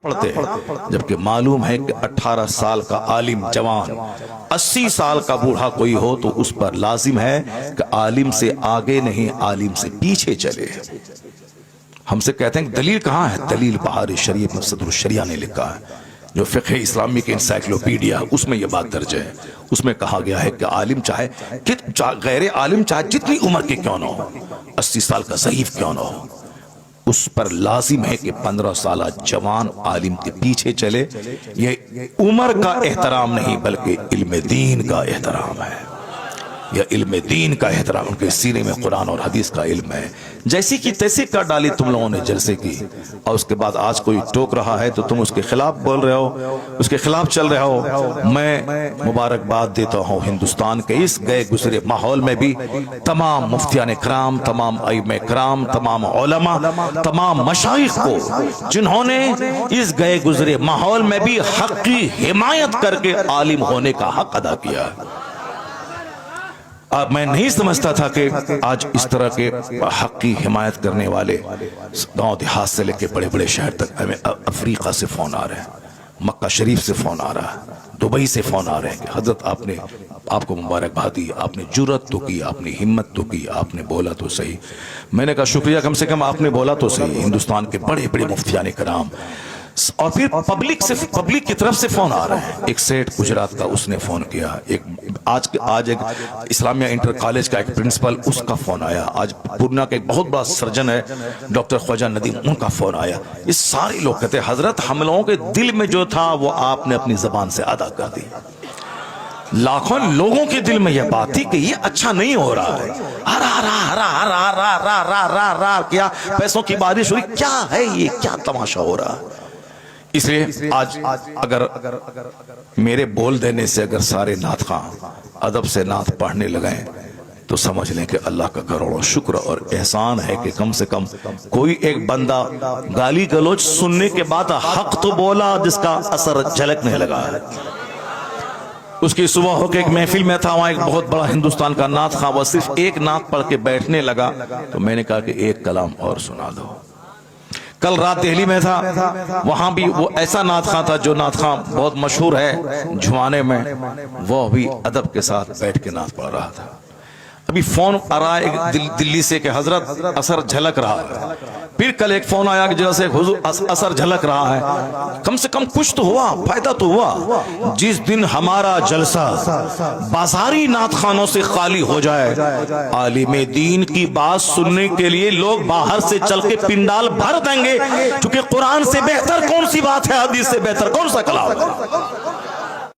پڑھتے ہیں، جبکہ معلوم ہے کہ 18 سال کا عالم جوان 80 سال کا بوڑھا کوئی ہو تو اس پر لازم ہے کہ عالم سے آگے نہیں عالم سے پیچھے چلے۔ ہم سے کہتے ہیں کہ دلیل کہاں ہے؟ دلیل بہار شریف میں صدر الشریعہ نے لکھا ہے، جو فقہ اسلامی کے انسائکلوپیڈیا، اس میں یہ بات درج ہے۔ اس میں کہا گیا ہے کہ عالم چاہے غیر عالم چاہے جتنی عمر کے کیوں نہ ہو، 80 سال کا ضعیف کیوں نہ ہو، اس پر لازم ہے کہ 15 سالہ جوان عالم کے پیچھے چلے۔ یہ عمر کا احترام نہیں بلکہ علم دین کا احترام ہے، یہ علم دین کا احترام، ان کے سینے میں قرآن اور حدیث کا علم ہے۔ جیسی کی تیسی کر ڈالی تم لوگوں نے جلسے کی، اور اس کے بعد آج کوئی ٹوک رہا ہے تو تم اس کے خلاف بول رہے ہو، اس کے خلاف چل رہے ہو۔ میں مبارکباد دیتا ہوں ہندوستان کے اس گئے گزرے ماحول میں بھی تمام مفتیان کرام، تمام ائمہ کرام، تمام علماء، تمام مشائخ کو، جنہوں نے اس گئے گزرے ماحول میں بھی حق کی حمایت کر کے عالم ہونے کا حق ادا کیا ہے۔ میں نہیں سمجھتا تھا کہ آج اس طرح کے حق کی حمایت کرنے والے گاؤں دیہات سے لے کے بڑے بڑے شہر تک، ہمیں افریقہ سے فون آ رہے ہیں، مکہ شریف سے فون آ رہا ہے، دبئی سے فون آ رہے ہیں کہ حضرت آپ کو مبارکباد دی، آپ نے جرأت تو کی، آپ نے ہمت تو کی، آپ نے بولا تو صحیح۔ میں نے کہا شکریہ، کم سے کم آپ نے بولا تو صحیح۔ ہندوستان کے بڑے بڑے مفتیان کرام، اور پھر پبلک کی طرف سے فون آ رہے ہیں۔ ایک سیٹ گجرات کا، اس نے فون کیا، آج ایک اسلامیہ انٹر کالج کا ایک پرنسپل، اس کا فون آیا، آج پورنا کا ایک بہت بڑا سرجن ہے ڈاکٹر خواجہ ندیم، ان کا فون آیا۔ یہ سارے لوگ کہتے ہیں حضرت ہم لوگوں کے دل میں جو تھا وہ آپ نے اپنی زبان سے ادا کر دی۔ لاکھوں لوگوں کے دل میں یہ بات تھی کہ یہ اچھا نہیں ہو رہا ہے، کیا پیسوں کی بارش ہوئی، کیا ہے یہ، کیا تماشا ہو رہا ہے۔ اس لیے آج اگر میرے بول دینے سے اگر سارے نعت خواں ادب سے نعت پڑھنے لگیں تو سمجھ لیں کہ اللہ کا کروڑوں شکر اور احسان ہے کہ کم سے کم کوئی ایک بندہ گالی گلوچ سننے کے بعد حق تو بولا، جس کا اثر جھلکنے لگا ہے۔ اس کی صبح ہو کے ایک محفل میں تھا، وہاں ایک بہت بڑا ہندوستان کا نعت خواں، وہ صرف ایک نعت پڑھ کے بیٹھنے لگا تو میں نے کہا کہ ایک کلام اور سنا دو۔ کل رات دہلی میں تھا، وہاں بھی وہ ایسا نعت خواں تھا جو نعت خواں بہت مشہور ہے جھوانے میں، وہ بھی ادب کے ساتھ بیٹھ کے نعت پڑھ رہا تھا۔ ابھی فون آ رہا ہے دلی سے کہ حضرت اثر جھلک رہا ہے، پھر کل ایک فون آیا کہ جیسے حضور اثر جھلک رہا ہے۔ کم سے کم کچھ تو ہوا، فائدہ تو ہوا۔ جس دن ہمارا جلسہ بازاری نعت خانوں سے خالی ہو جائے، عالم دین کی بات سننے کے لیے لوگ باہر سے چل کے پنڈال بھر دیں گے، کیونکہ قرآن سے بہتر کون سی بات ہے، حدیث سے بہتر کون سا کلام ہے۔